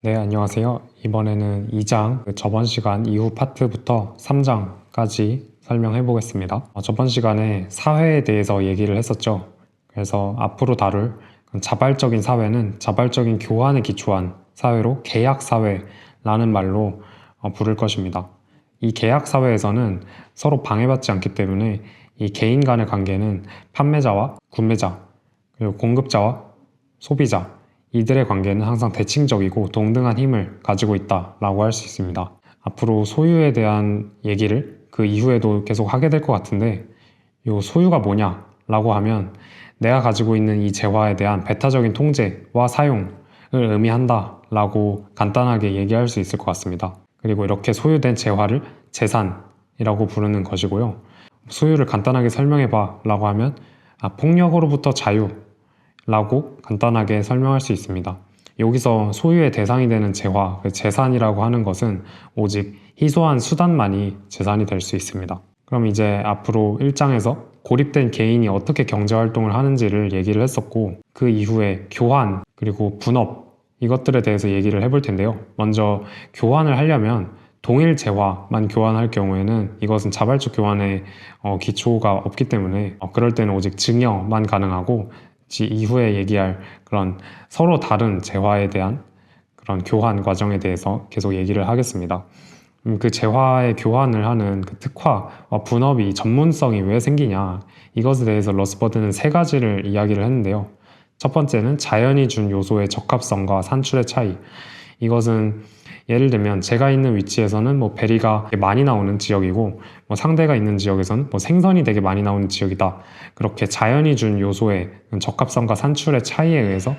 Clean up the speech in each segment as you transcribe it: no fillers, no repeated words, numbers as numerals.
네, 안녕하세요. 이번에는 2장, 저번 시간 이후 파트부터 3장까지 설명해 보겠습니다. 저번 시간에 사회에 대해서 얘기를 했었죠. 그래서 앞으로 다룰 자발적인 사회는 자발적인 교환에 기초한 사회로 계약사회라는 말로 부를 것입니다. 이 계약사회에서는 서로 방해받지 않기 때문에 이 개인 간의 관계는 판매자와 구매자, 그리고 공급자와 소비자, 이들의 관계는 항상 대칭적이고 동등한 힘을 가지고 있다라고 할 수 있습니다. 앞으로 소유에 대한 얘기를 그 이후에도 계속 하게 될 것 같은데, 이 소유가 뭐냐라고 하면 내가 가지고 있는 이 재화에 대한 배타적인 통제와 사용을 의미한다라고 간단하게 얘기할 수 있을 것 같습니다. 그리고 이렇게 소유된 재화를 재산이라고 부르는 것이고요. 소유를 간단하게 설명해봐 라고 하면 폭력으로부터 자유 라고 간단하게 설명할 수 있습니다. 여기서 소유의 대상이 되는 재화, 재산이라고 하는 것은 오직 희소한 수단만이 재산이 될 수 있습니다. 그럼 이제 앞으로 1장에서 고립된 개인이 어떻게 경제활동을 하는지를 얘기를 했었고, 그 이후에 교환, 그리고 분업, 이것들에 대해서 얘기를 해볼 텐데요. 먼저 교환을 하려면 동일 재화만 교환할 경우에는 이것은 자발적 교환의 기초가 없기 때문에 그럴 때는 오직 증여만 가능하고, 이후에 얘기할 그런 서로 다른 재화에 대한 그런 교환 과정에 대해서 계속 얘기를 하겠습니다. 그 재화의 교환을 하는 그 특화와 분업이 전문성이 왜 생기냐, 이것에 대해서 러스버드는 세 가지를 이야기를 했는데요. 첫 번째는 자연이 준 요소의 적합성과 산출의 차이. 이것은 예를 들면 제가 있는 위치에서는 베리가 많이 나오는 지역이고, 상대가 있는 지역에서는 생선이 되게 많이 나오는 지역이다. 그렇게 자연이 준 요소의 적합성과 산출의 차이에 의해서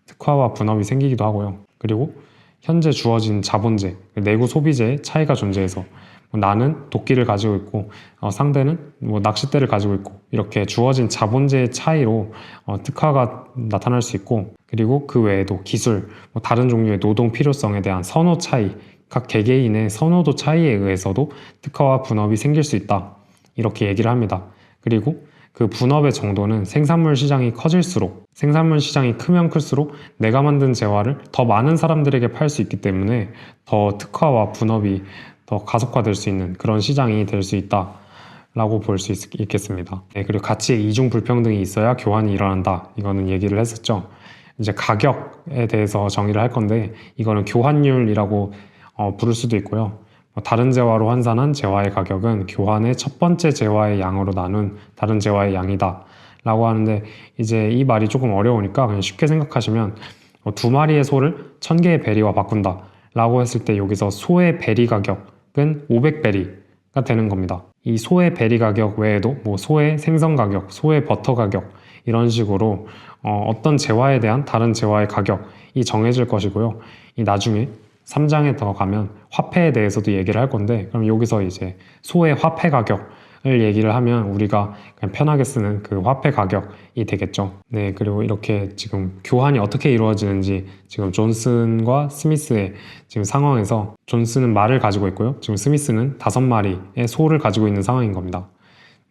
특화와 분업이 생기기도 하고요. 그리고 현재 주어진 자본재, 내구 소비재의 차이가 존재해서 나는 도끼를 가지고 있고 상대는 낚싯대를 가지고 있고, 이렇게 주어진 자본재의 차이로 특화가 나타날 수 있고, 그리고 그 외에도 기술, 다른 종류의 노동 필요성에 대한 선호 차이, 각 개개인의 선호도 차이에 의해서도 특화와 분업이 생길 수 있다, 이렇게 얘기를 합니다. 그리고 그 분업의 정도는 생산물 시장이 커질수록, 생산물 시장이 크면 클수록 내가 만든 재화를 더 많은 사람들에게 팔 수 있기 때문에 더 특화와 분업이 더 가속화될 수 있는 그런 시장이 될 수 있다 라고 볼 수 있겠습니다. 네, 그리고 가치의 이중 불평등이 있어야 교환이 일어난다, 이거는 얘기를 했었죠. 이제 가격에 대해서 정의를 할 건데, 이거는 교환율이라고 부를 수도 있고요. 다른 재화로 환산한 재화의 가격은 교환의 첫 번째 재화의 양으로 나눈 다른 재화의 양이다 라고 하는데, 이제 이 말이 조금 어려우니까 그냥 쉽게 생각하시면 2마리의 소를 1000개의 베리와 바꾼다 라고 했을 때 여기서 소의 베리 가격은 500베리가 되는 겁니다. 이 소의 베리 가격 외에도 소의 생선 가격, 소의 버터 가격, 이런 식으로 어떤 재화에 대한 다른 재화의 가격이 정해질 것이고요. 이 나중에 3장에 더 가면 화폐에 대해서도 얘기를 할 건데, 그럼 여기서 이제 소의 화폐 가격을 얘기를 하면 우리가 그냥 편하게 쓰는 그 화폐 가격이 되겠죠. 네, 그리고 이렇게 지금 교환이 어떻게 이루어지는지, 지금 존슨과 스미스의 지금 상황에서 존슨은 말을 가지고 있고요. 지금 스미스는 5마리의 소를 가지고 있는 상황인 겁니다.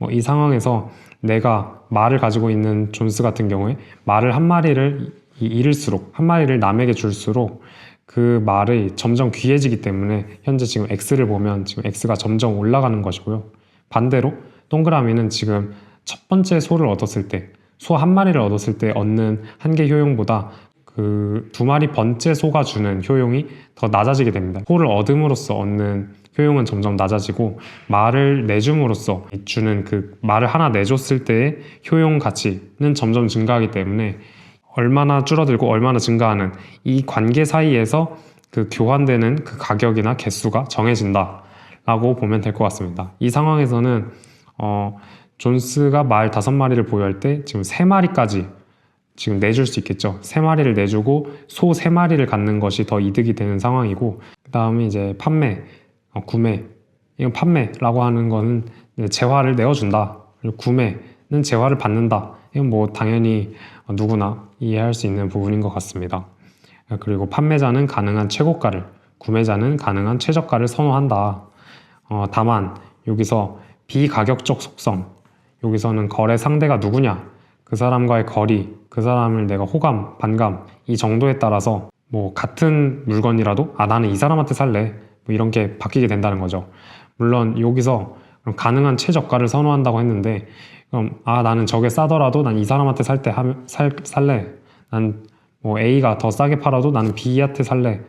이 상황에서 내가 말을 가지고 있는 존스 같은 경우에 말을 한 마리를 잃을수록, 한 마리를 남에게 줄수록 그 말이 점점 귀해지기 때문에 현재 지금 X를 보면 지금 X가 점점 올라가는 것이고요. 반대로 동그라미는 지금 첫 번째 소를 얻었을 때, 소 한 마리를 얻었을 때 얻는 한계 효용보다 그 2마리 번째 소가 주는 효용이 더 낮아지게 됩니다. 소를 얻음으로써 얻는 효용은 점점 낮아지고, 말을 내줌으로써 주는 그 말을 하나 내줬을 때의 효용 가치는 점점 증가하기 때문에 얼마나 줄어들고 얼마나 증가하는 이 관계 사이에서 그 교환되는 그 가격이나 개수가 정해진다 라고 보면 될 것 같습니다. 이 상황에서는 존스가 말 5마리를 보유할 때 지금 3마리까지 지금 내줄 수 있겠죠. 3마리를 내주고 소 3마리를 갖는 것이 더 이득이 되는 상황이고, 그 다음에 이제 판매, 구매, 이건 판매라고 하는 거는 재화를 내어준다, 그리고 구매는 재화를 받는다, 이건 당연히 누구나 이해할 수 있는 부분인 것 같습니다. 그리고 판매자는 가능한 최고가를, 구매자는 가능한 최저가를 선호한다. 다만 여기서 비가격적 속성, 여기서는 거래 상대가 누구냐, 그 사람과의 거리, 그 사람을 내가 호감, 반감, 이 정도에 따라서 뭐 같은 물건이라도 나는 이 사람한테 살래 뭐 이런 게 바뀌게 된다는 거죠. 물론 여기서 그럼 가능한 최저가를 선호한다고 했는데 그럼 나는 저게 싸더라도 난 이 사람한테 살래. 난 뭐 A가 더 싸게 팔아도 나는 B한테 살래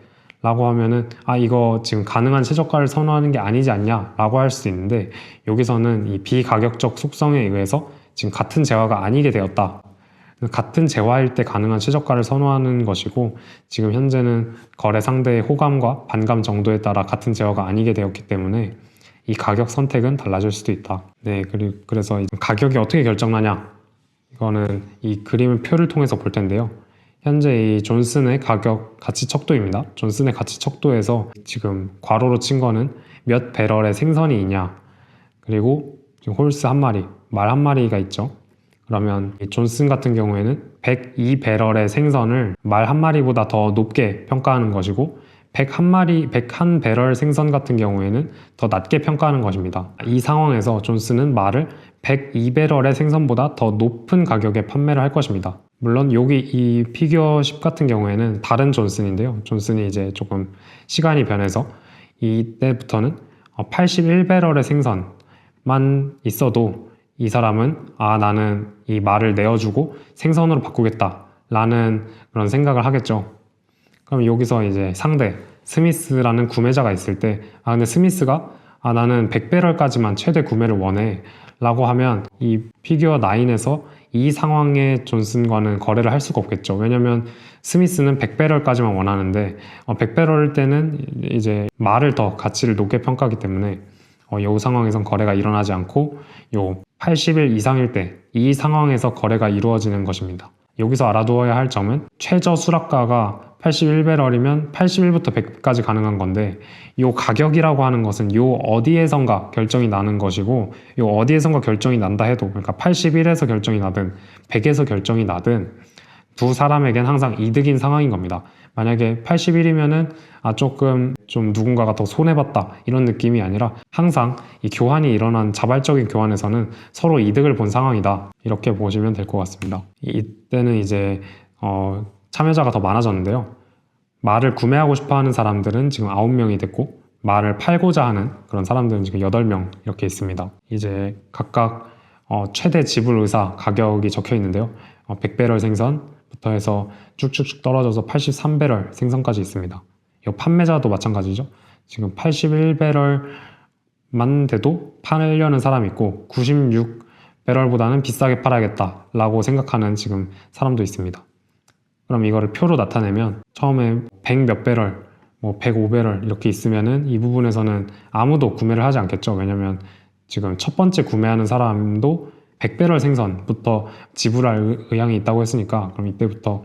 라고 하면은 이거 지금 가능한 최저가를 선호하는 게 아니지 않냐 라고 할 수 있는데, 여기서는 이 비가격적 속성에 의해서 지금 같은 재화가 아니게 되었다. 같은 재화일 때 가능한 최저가를 선호하는 것이고, 지금 현재는 거래 상대의 호감과 반감 정도에 따라 같은 재화가 아니게 되었기 때문에 이 가격 선택은 달라질 수도 있다. 네, 그래서 가격이 어떻게 결정나냐? 이거는 이 그림의 표를 통해서 볼 텐데요. 현재 이 존슨의 가격 가치 척도입니다. 존슨의 가치 척도에서 지금 괄호로 친 거는 몇 배럴의 생선이 있냐, 그리고 지금 홀스 한 마리, 말 한 마리가 있죠. 그러면 이 존슨 같은 경우에는 102배럴의 생선을 말 한 마리보다 더 높게 평가하는 것이고, 101배럴 생선 같은 경우에는 더 낮게 평가하는 것입니다. 이 상황에서 존슨은 말을 102배럴의 생선보다 더 높은 가격에 판매를 할 것입니다. 물론 여기 이 피겨 10 같은 경우에는 다른 존슨인데요. 존슨이 이제 조금 시간이 변해서 이때부터는 81배럴의 생선만 있어도 이 사람은 나는 이 말을 내어주고 생선으로 바꾸겠다 라는 그런 생각을 하겠죠. 그럼 여기서 이제 상대 스미스라는 구매자가 있을 때 근데 스미스가 나는 100배럴까지만 최대 구매를 원해 라고 하면 이 피규어 9에서 이 상황의 존슨과는 거래를 할 수가 없겠죠. 왜냐면 스미스는 100배럴까지만 원하는데 100배럴 때는 이제 말을 더 가치를 높게 평가하기 때문에 이 상황에선 거래가 일어나지 않고 요 80일 이상일 때 이 상황에서 거래가 이루어지는 것입니다. 여기서 알아두어야 할 점은 최저 수락가가 81배럴이면 81부터 100까지 가능한 건데, 이 가격이라고 하는 것은 이 어디에선가 결정이 나는 것이고, 이 어디에선가 결정이 난다 해도, 그러니까 81에서 결정이 나든 100에서 결정이 나든 두 사람에겐 항상 이득인 상황인 겁니다. 만약에 81이면은 조금 좀 누군가가 더 손해봤다 이런 느낌이 아니라 항상 이 교환이 일어난 자발적인 교환에서는 서로 이득을 본 상황이다, 이렇게 보시면 될 것 같습니다. 이때는 이제 참여자가 더 많아졌는데요. 말을 구매하고 싶어하는 사람들은 지금 9명이 됐고, 말을 팔고자 하는 그런 사람들은 지금 8명 이렇게 있습니다. 이제 각각 최대 지불 의사 가격이 적혀 있는데요. 100배럴 생선부터 해서 쭉쭉쭉 떨어져서 83배럴 생선까지 있습니다. 이 판매자도 마찬가지죠. 지금 81배럴만 돼도 팔려는 사람이 있고 96배럴보다는 비싸게 팔아야겠다 라고 생각하는 지금 사람도 있습니다. 그럼 이거를 표로 나타내면 처음에 100 몇 배럴, 뭐 105배럴 이렇게 있으면은 이 부분에서는 아무도 구매를 하지 않겠죠. 왜냐면 지금 첫 번째 구매하는 사람도 100배럴 생선부터 지불할 의향이 있다고 했으니까, 그럼 이때부터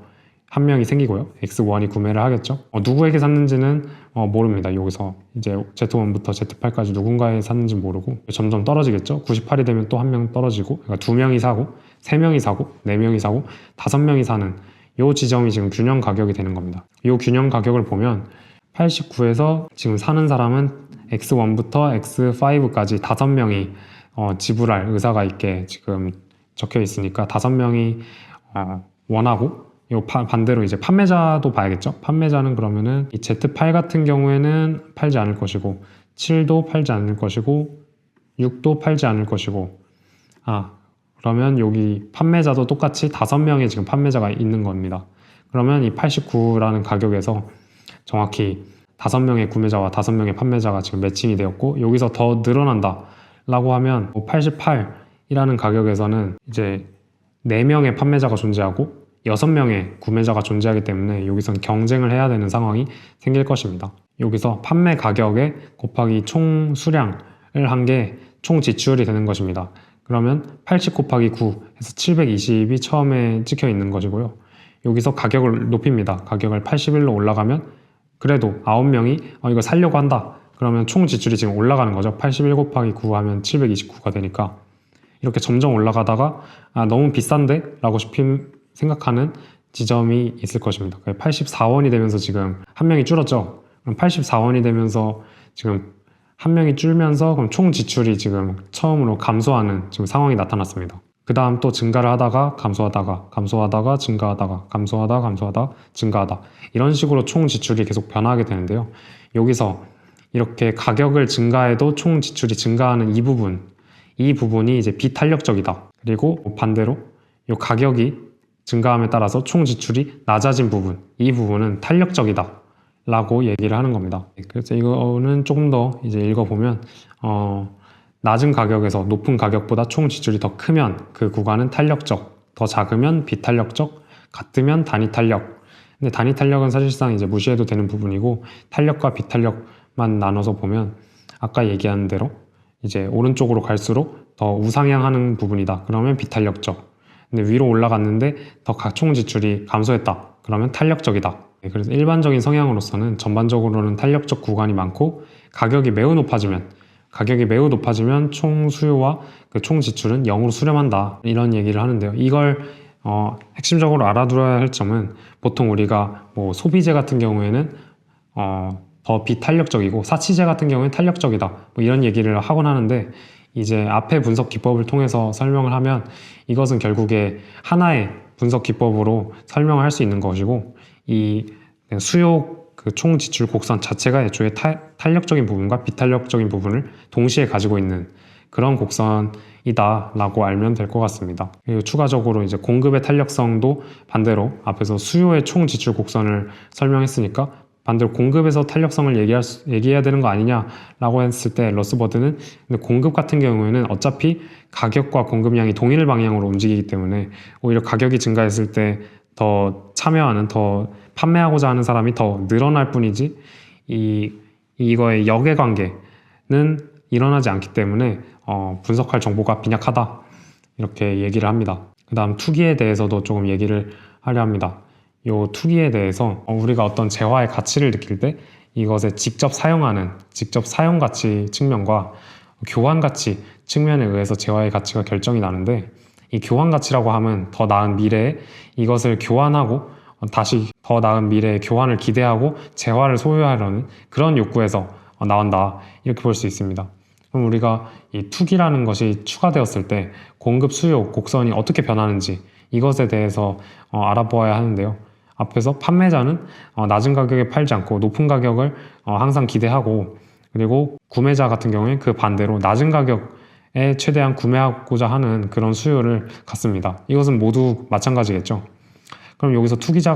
한 명이 생기고요. X1이 구매를 하겠죠. 누구에게 샀는지는 모릅니다. 여기서 이제 Z1부터 Z8까지 누군가에 샀는지 모르고 점점 떨어지겠죠. 98이 되면 또 한 명 떨어지고, 그러니까 2명이 사고 3명이 사고 4명이 사고 5명이 사는 이 지점이 지금 균형 가격이 되는 겁니다. 이 균형 가격을 보면 89에서 지금 사는 사람은 X1부터 X5까지 5명이 지불할 의사가 있게 지금 적혀 있으니까 5명이 원하고, 반대로 이제 판매자도 봐야겠죠. 판매자는 그러면은 이 Z8 같은 경우에는 팔지 않을 것이고, 7도 팔지 않을 것이고, 6도 팔지 않을 것이고, 그러면 여기 판매자도 똑같이 5명의 지금 판매자가 있는 겁니다. 그러면 이 89라는 가격에서 정확히 5명의 구매자와 5명의 판매자가 지금 매칭이 되었고, 여기서 더 늘어난다 라고 하면 88이라는 가격에서는 이제 4명의 판매자가 존재하고 6명의 구매자가 존재하기 때문에 여기선 경쟁을 해야 되는 상황이 생길 것입니다. 여기서 판매 가격에 곱하기 총 수량을 한 게 총 지출이 되는 것입니다. 그러면 80 곱하기 9 해서 720이 처음에 찍혀 있는 것이고요. 여기서 가격을 높입니다. 가격을 81로 올라가면 그래도 9명이 이거 살려고 한다. 그러면 총 지출이 지금 올라가는 거죠. 81 곱하기 9 하면 729가 되니까 이렇게 점점 올라가다가 너무 비싼데? 라고 생각하는 지점이 있을 것입니다. 84원이 되면서 지금 한 명이 줄었죠. 그럼 84원이 되면서 지금 한 명이 줄면서 그럼 총 지출이 지금 처음으로 감소하는 지금 상황이 나타났습니다. 그 다음 또 증가를 하다가 감소하다가 감소하다가 증가하다가 감소하다 증가하다 이런 식으로 총 지출이 계속 변화하게 되는데요. 여기서 이렇게 가격을 증가해도 총 지출이 증가하는 이 부분이 이제 비탄력적이다. 그리고 반대로 이 가격이 증가함에 따라서 총 지출이 낮아진 이 부분은 탄력적이다 라고 얘기를 하는 겁니다. 그래서 이거는 조금 더 이제 읽어보면 낮은 가격에서 높은 가격보다 총 지출이 더 크면 그 구간은 탄력적, 더 작으면 비탄력적, 같으면 단위 탄력. 근데 단위 탄력은 사실상 이제 무시해도 되는 부분이고, 탄력과 비탄력만 나눠서 보면 아까 얘기한 대로 이제 오른쪽으로 갈수록 더 우상향하는 부분이다. 그러면 비탄력적. 근데 위로 올라갔는데 더 총 지출이 감소했다. 그러면 탄력적이다. 그래서 일반적인 성향으로서는 전반적으로는 탄력적 구간이 많고, 가격이 매우 높아지면 총 수요와 그 총 지출은 0으로 수렴한다. 이런 얘기를 하는데요. 이걸 핵심적으로 알아두어야 할 점은, 보통 우리가 뭐 소비재 같은 경우에는 더 비탄력적이고 사치재 같은 경우에는 탄력적이다. 뭐 이런 얘기를 하곤 하는데, 이제 앞에 분석 기법을 통해서 설명을 하면 이것은 결국에 하나의 분석 기법으로 설명을 할 수 있는 것이고, 이 수요 그 총 지출 곡선 자체가 애초에 탄력적인 부분과 비탄력적인 부분을 동시에 가지고 있는 그런 곡선이다 라고 알면 될 것 같습니다. 그리고 추가적으로 이제 공급의 탄력성도 반대로 앞에서 수요의 총 지출 곡선을 설명했으니까 반대로 공급에서 탄력성을 얘기해야 되는 거 아니냐라고 했을 때, 러스버드는 근데 공급 같은 경우에는 어차피 가격과 공급량이 동일 방향으로 움직이기 때문에 오히려 가격이 증가했을 때 더 판매하고자 하는 사람이 더 늘어날 뿐이지 이거의 역외관계는 일어나지 않기 때문에 분석할 정보가 빈약하다 이렇게 얘기를 합니다. 그 다음 투기에 대해서도 조금 얘기를 하려 합니다. 요 투기에 대해서 우리가 어떤 재화의 가치를 느낄 때 이것에 직접 사용 가치 측면과 교환 가치 측면에 의해서 재화의 가치가 결정이 나는데, 이 교환 가치라고 하면 더 나은 미래에 이것을 교환하고 다시 더 나은 미래에 교환을 기대하고 재화를 소유하려는 그런 욕구에서 나온다 이렇게 볼 수 있습니다. 그럼 우리가 이 투기라는 것이 추가되었을 때 공급 수요 곡선이 어떻게 변하는지 이것에 대해서 알아보아야 하는데요. 앞에서 판매자는 낮은 가격에 팔지 않고 높은 가격을 항상 기대하고, 그리고 구매자 같은 경우에 그 반대로 낮은 가격에 최대한 구매하고자 하는 그런 수요를 갖습니다. 이것은 모두 마찬가지겠죠. 그럼 여기서 투기적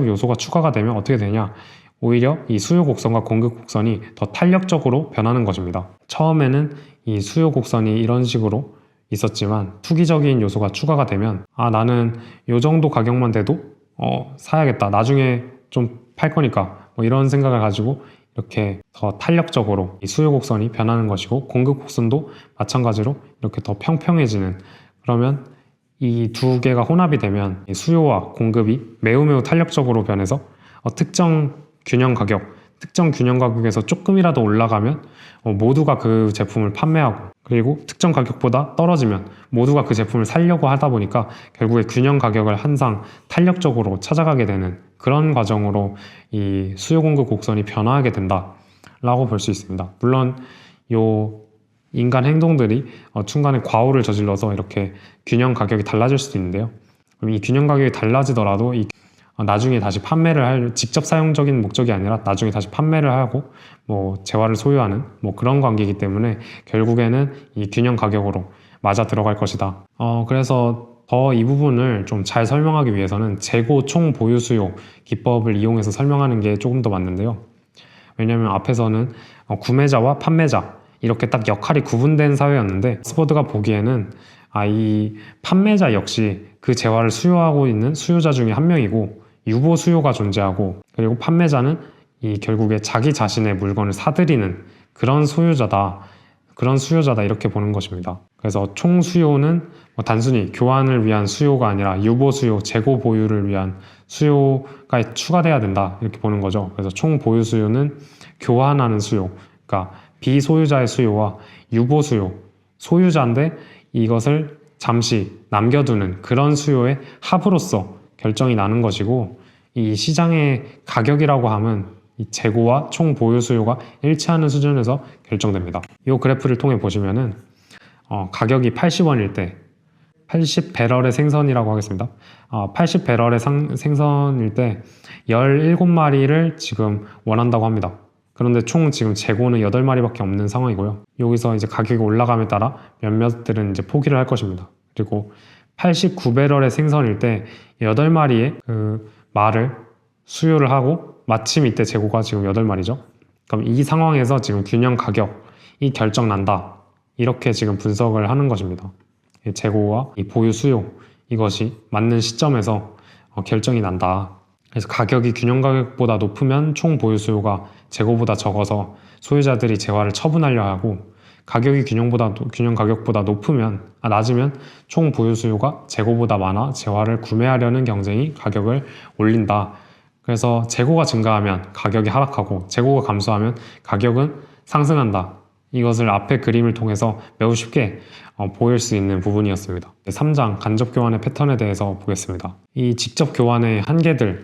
요소가 추가가 되면 어떻게 되냐? 오히려 이 수요 곡선과 공급 곡선이 더 탄력적으로 변하는 것입니다. 처음에는 이 수요 곡선이 이런 식으로 있었지만 투기적인 요소가 추가가 되면 나는 요 정도 가격만 돼도 사야겠다. 나중에 좀 팔 거니까 뭐 이런 생각을 가지고 이렇게 더 탄력적으로 이 수요 곡선이 변하는 것이고, 공급 곡선도 마찬가지로 이렇게 더 평평해지는, 그러면 이 두 개가 혼합이 되면 이 수요와 공급이 매우 탄력적으로 변해서 특정 균형 가격에서 조금이라도 올라가면 모두가 그 제품을 판매하고, 그리고 특정 가격보다 떨어지면 모두가 그 제품을 사려고 하다 보니까 결국에 균형 가격을 항상 탄력적으로 찾아가게 되는 그런 과정으로 이 수요 공급 곡선이 변화하게 된다라고 볼 수 있습니다. 물론 요 인간 행동들이 중간에 과오를 저질러서 이렇게 균형 가격이 달라질 수도 있는데요. 그럼 이 균형 가격이 달라지더라도 나중에 다시 판매를 할, 직접 사용적인 목적이 아니라 나중에 다시 판매를 하고 뭐 재화를 소유하는 뭐 그런 관계이기 때문에 결국에는 이 균형 가격으로 맞아 들어갈 것이다. 그래서 더 이 부분을 좀 잘 설명하기 위해서는 재고 총 보유 수요 기법을 이용해서 설명하는 게 조금 더 맞는데요. 왜냐하면 앞에서는 구매자와 판매자 이렇게 딱 역할이 구분된 사회였는데, 스포드가 보기에는 이 판매자 역시 그 재화를 수요하고 있는 수요자 중에 한 명이고, 유보 수요가 존재하고, 그리고 판매자는 이 결국에 자기 자신의 물건을 사들이는 그런 수요자다 이렇게 보는 것입니다. 그래서 총 수요는 단순히 교환을 위한 수요가 아니라 유보 수요, 재고 보유를 위한 수요가 추가돼야 된다 이렇게 보는 거죠. 그래서 총 보유 수요는 교환하는 수요, 그러니까 비소유자의 수요와 유보 수요, 소유자인데 이것을 잠시 남겨두는 그런 수요의 합으로서 결정이 나는 것이고, 이 시장의 가격이라고 하면 이 재고와 총 보유 수요가 일치하는 수준에서 결정됩니다. 이 그래프를 통해 보시면은 가격이 80원일 때 80배럴의 생선이라고 하겠습니다. 80배럴의 생선일 때 17마리를 지금 원한다고 합니다. 그런데 총 지금 재고는 8마리밖에 없는 상황이고요. 여기서 이제 가격이 올라감에 따라 몇몇들은 이제 포기를 할 것입니다. 그리고 89배럴의 생선일 때 8마리의 그 말을 수요를 하고 마침 이때 재고가 지금 8마리죠. 그럼 이 상황에서 지금 균형 가격이 결정난다. 이렇게 지금 분석을 하는 것입니다. 재고와 이 보유 수요 이것이 맞는 시점에서 결정이 난다. 그래서 가격이 균형 가격보다 높으면 총 보유 수요가 재고보다 적어서 소유자들이 재화를 처분하려 하고, 가격이 균형 가격보다 낮으면 총 보유 수요가 재고보다 많아 재화를 구매하려는 경쟁이 가격을 올린다. 그래서 재고가 증가하면 가격이 하락하고 재고가 감소하면 가격은 상승한다. 이것을 앞의 그림을 통해서 매우 쉽게 보일 수 있는 부분이었습니다. 3장 간접 교환의 패턴에 대해서 보겠습니다. 이 직접 교환의 한계들에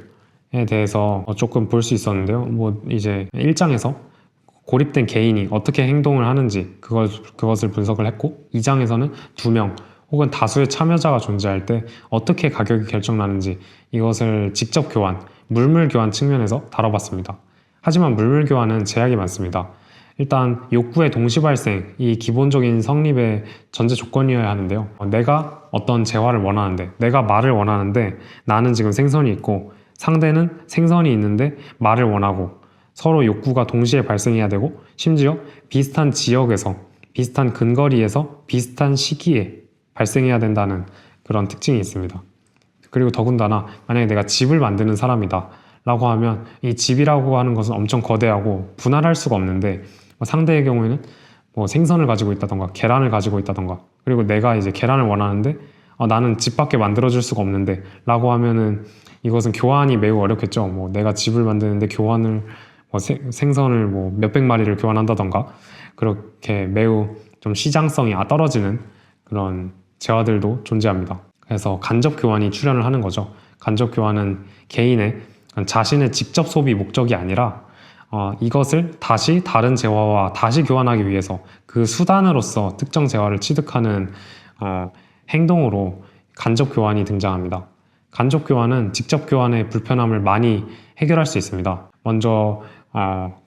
대해서 조금 볼 수 있었는데요. 이제 1장에서 고립된 개인이 어떻게 행동을 하는지 그것을 분석을 했고, 2장에서는 2명 혹은 다수의 참여자가 존재할 때 어떻게 가격이 결정나는지 이것을 직접 교환, 물물 교환 측면에서 다뤄봤습니다. 하지만 물물 교환은 제약이 많습니다. 일단 욕구의 동시 발생이 기본적인 성립의 전제 조건이어야 하는데요. 내가 어떤 재화를 원하는데, 내가 말을 원하는데 나는 지금 생선이 있고 상대는 생선이 있는데 말을 원하고, 서로 욕구가 동시에 발생해야 되고 심지어 비슷한 지역에서, 비슷한 근거리에서, 비슷한 시기에 발생해야 된다는 그런 특징이 있습니다. 그리고 더군다나 만약에 내가 집을 만드는 사람이다 라고 하면 이 집이라고 하는 것은 엄청 거대하고 분할할 수가 없는데, 상대의 경우에는 생선을 가지고 있다던가 계란을 가지고 있다던가, 그리고 내가 이제 계란을 원하는데 나는 집밖에 만들어줄 수가 없는데 라고 하면은 이것은 교환이 매우 어렵겠죠. 내가 집을 만드는데 교환을 생선을 몇백 마리를 교환한다던가, 그렇게 매우 좀 시장성이 떨어지는 그런 재화들도 존재합니다. 그래서 간접 교환이 출현을 하는 거죠. 간접 교환은 개인의 자신의 직접 소비 목적이 아니라 이것을 다시 다른 재화와 다시 교환하기 위해서 그 수단으로서 특정 재화를 취득하는 행동으로 간접 교환이 등장합니다. 간접 교환은 직접 교환의 불편함을 많이 해결할 수 있습니다. 먼저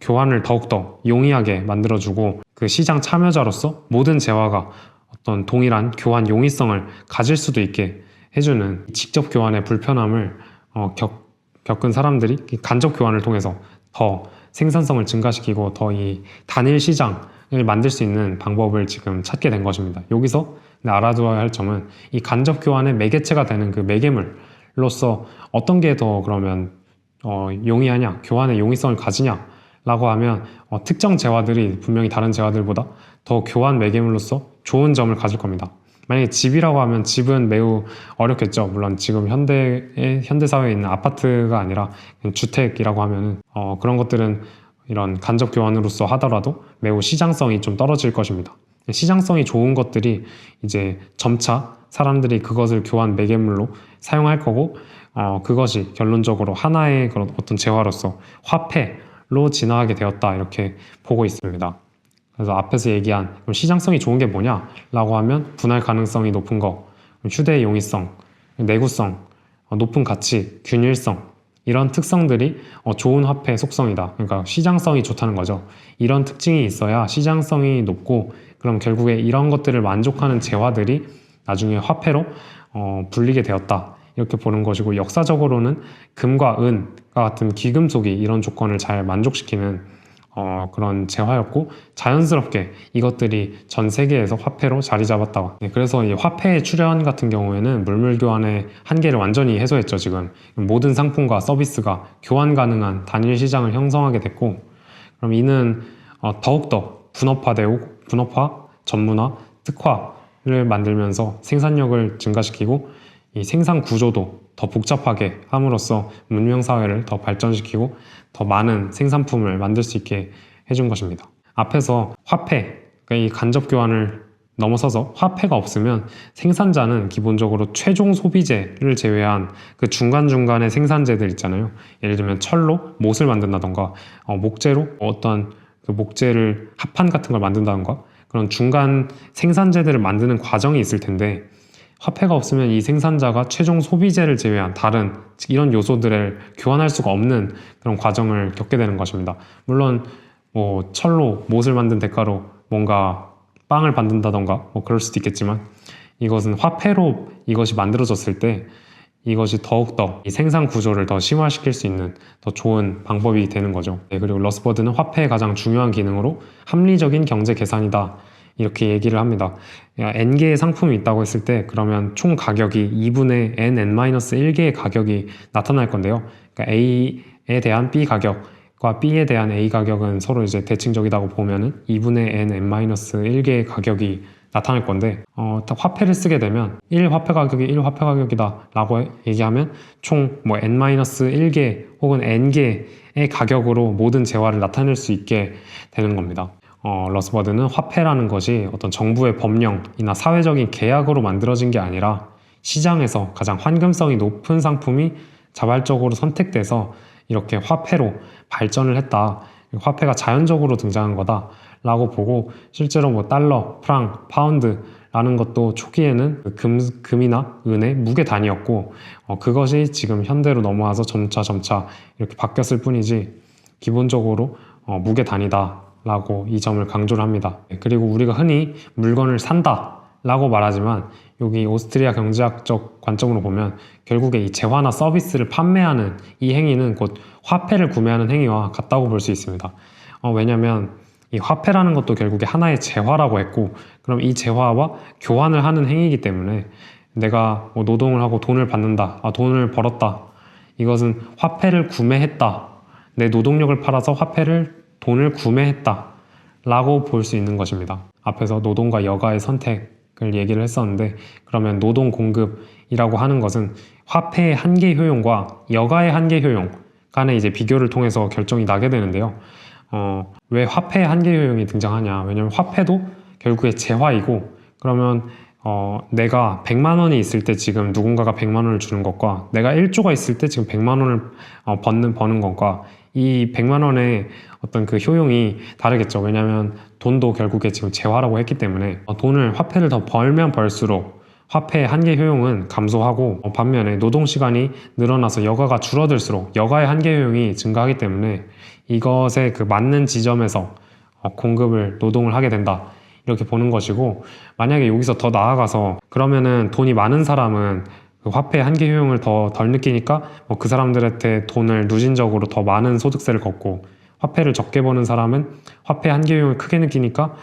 교환을 더욱더 용이하게 만들어주고, 그 시장 참여자로서 모든 재화가 어떤 동일한 교환 용이성을 가질 수도 있게 해주는 직접 교환의 불편함을 겪은 사람들이 간접 교환을 통해서 더 생산성을 증가시키고 더 이 단일 시장을 만들 수 있는 방법을 지금 찾게 된 것입니다. 여기서 알아두어야 할 점은 이 간접 교환의 매개체가 되는 그 매개물로서 어떤 게 더 그러면 용이하냐, 교환의 용이성을 가지냐 라고 하면 특정 재화들이 분명히 다른 재화들보다 더 교환 매개물로서 좋은 점을 가질 겁니다. 만약에 집이라고 하면 집은 매우 어렵겠죠. 물론 지금 현대사회에 있는 아파트가 아니라 주택이라고 하면은 그런 것들은 이런 간접 교환으로서 하더라도 매우 시장성이 좀 떨어질 것입니다. 시장성이 좋은 것들이 이제 점차 사람들이 그것을 교환 매개물로 사용할 거고, 그것이 결론적으로 하나의 그런 어떤 재화로서 화폐로 진화하게 되었다, 이렇게 보고 있습니다. 그래서 앞에서 얘기한 시장성이 좋은 게 뭐냐라고 하면 분할 가능성이 높은 거, 휴대의 용이성, 내구성, 높은 가치, 균일성, 이런 특성들이 좋은 화폐의 속성이다. 그러니까 시장성이 좋다는 거죠. 이런 특징이 있어야 시장성이 높고, 그럼 결국에 이런 것들을 만족하는 재화들이 나중에 화폐로 불리게 되었다, 이렇게 보는 것이고, 역사적으로는 금과 은과 같은 귀금속이 이런 조건을 잘 만족시키는 그런 재화였고, 자연스럽게 이것들이 전 세계에서 화폐로 자리 잡았다. 그래서 이 화폐의 출현 같은 경우에는 물물 교환의 한계를 완전히 해소했죠. 지금 모든 상품과 서비스가 교환 가능한 단일 시장을 형성하게 됐고, 그럼 이는 더욱더 분업화, 전문화, 특화를 만들면서 생산력을 증가시키고, 이 생산 구조도 더 복잡하게 함으로써 문명사회를 더 발전시키고 더 많은 생산품을 만들 수 있게 해준 것입니다. 앞에서 화폐, 그러니까 이 간접 교환을 넘어서서 화폐가 없으면 생산자는 기본적으로 최종 소비재를 제외한 그 중간중간의 생산재들 있잖아요. 예를 들면 철로 못을 만든다던가, 목재로 어떤 그 목재를 합판 같은 걸 만든다던가, 그런 중간 생산재들을 만드는 과정이 있을 텐데, 화폐가 없으면 이 생산자가 최종 소비재를 제외한 다른 이런 요소들을 교환할 수가 없는 그런 과정을 겪게 되는 것입니다. 물론 뭐 철로 못을 만든 대가로 뭔가 빵을 만든다던가 뭐 그럴 수도 있겠지만, 이것은 화폐로 이것이 만들어졌을 때 이것이 더욱더 이 생산 구조를 더 심화시킬 수 있는 더 좋은 방법이 되는 거죠. 그리고 러스버드는 화폐의 가장 중요한 기능으로 합리적인 경제 계산이다, 이렇게 얘기를 합니다. n개의 상품이 있다고 했을 때 그러면 총 가격이 2분의 n-1개의 가격이 나타날 건데요. 그러니까 A에 대한 B 가격과 B에 대한 A 가격은 서로 이제 대칭적이라고 보면은 2분의 n-1개의 가격이 나타날 건데, 딱 화폐를 쓰게 되면 1 화폐 가격이 1 화폐 가격이다 라고 얘기하면 총 뭐 n-1개 혹은 n개의 가격으로 모든 재화를 나타낼 수 있게 되는 겁니다. 러스버드는 화폐라는 것이 어떤 정부의 법령이나 사회적인 계약으로 만들어진 게 아니라 시장에서 가장 환금성이 높은 상품이 자발적으로 선택돼서 이렇게 화폐로 발전을 했다, 화폐가 자연적으로 등장한 거다 라고 보고, 실제로 뭐 달러, 프랑, 파운드라는 것도 초기에는 금이나 은의 무게 단위였고, 그것이 지금 현대로 넘어와서 점차 이렇게 바뀌었을 뿐이지 기본적으로 무게 단위다 라고 이 점을 강조를 합니다. 그리고 우리가 흔히 물건을 산다 라고 말하지만, 여기 오스트리아 경제학적 관점으로 보면 결국에 이 재화나 서비스를 판매하는 이 행위는 곧 화폐를 구매하는 행위와 같다고 볼 수 있습니다. 왜냐하면 이 화폐라는 것도 결국에 하나의 재화라고 했고, 그럼 이 재화와 교환을 하는 행위이기 때문에 내가 뭐 노동을 하고 돈을 받는다, 돈을 벌었다, 이것은 화폐를 구매했다, 내 노동력을 팔아서 돈을 구매했다 라고 볼 수 있는 것입니다. 앞에서 노동과 여가의 선택을 얘기를 했었는데, 그러면 노동 공급이라고 하는 것은 화폐의 한계 효용과 여가의 한계 효용 간의 이제 비교를 통해서 결정이 나게 되는데요. 왜 화폐의 한계 효용이 등장하냐? 왜냐면 화폐도 결국에 재화이고, 그러면 내가 100만 원이 있을 때 지금 누군가가 100만 원을 주는 것과 내가 1조가 있을 때 지금 100만 원을 버는 것과 이 100만 원의 어떤 그 효용이 다르겠죠. 왜냐하면 돈도 결국에 지금 재화라고 했기 때문에 화폐를 더 벌면 벌수록 화폐의 한계 효용은 감소하고, 반면에 노동시간이 늘어나서 여가가 줄어들수록 여가의 한계 효용이 증가하기 때문에 이것에 그 맞는 지점에서 노동을 하게 된다, 이렇게 보는 것이고, 만약에 여기서 더 나아가서 그러면은 돈이 많은 사람은 그 화폐의 한계 효용을 더 덜 느끼니까 그 사람들한테 돈을 누진적으로 더 많은 소득세를 걷고, 화폐를 적게 버는 사람은 화폐의 한계 효용을 크게 느끼니까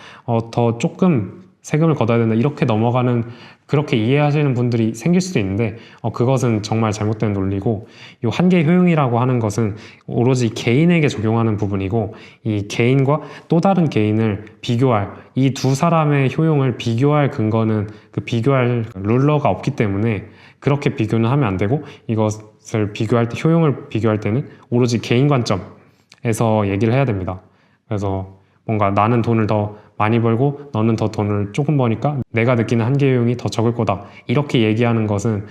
더 조금 세금을 걷어야 된다, 이렇게 넘어가는, 그렇게 이해하시는 분들이 생길 수도 있는데, 그것은 정말 잘못된 논리고, 이 한계 효용이라고 하는 것은 오로지 개인에게 적용하는 부분이고, 이 개인과 또 다른 개인을 비교할, 이 두 사람의 효용을 비교할 근거는 그 비교할 룰러가 없기 때문에 그렇게 비교는 하면 안 되고, 이것을 비교할 때, 효용을 비교할 때는 오로지 개인 관점에서 얘기를 해야 됩니다. 그래서 뭔가 나는 돈을 더 많이 벌고 너는 더 돈을 조금 버니까 내가 느끼는 한계 효용이 더 적을 거다, 이렇게 얘기하는 것은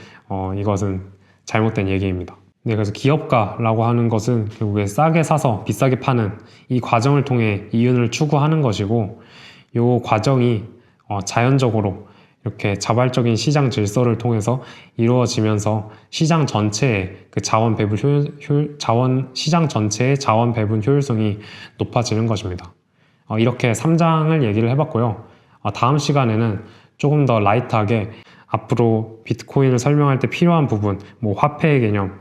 이것은 잘못된 얘기입니다. 네, 그래서 기업가라고 하는 것은 결국에 싸게 사서 비싸게 파는 이 과정을 통해 이윤을 추구하는 것이고, 이 과정이 자연적으로 이렇게 자발적인 시장 질서를 통해서 이루어지면서 시장 전체의 그 시장 전체의 자원 배분 효율성이 높아지는 것입니다. 이렇게 3장을 얘기를 해봤고요. 다음 시간에는 조금 더 라이트하게 앞으로 비트코인을 설명할 때 필요한 부분, 뭐 화폐의 개념,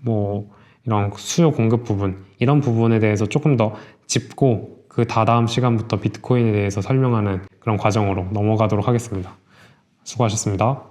뭐 이런 수요 공급 부분, 이런 부분에 대해서 조금 더 짚고 그 다다음 시간부터 비트코인에 대해서 설명하는 그런 과정으로 넘어가도록 하겠습니다. 수고하셨습니다.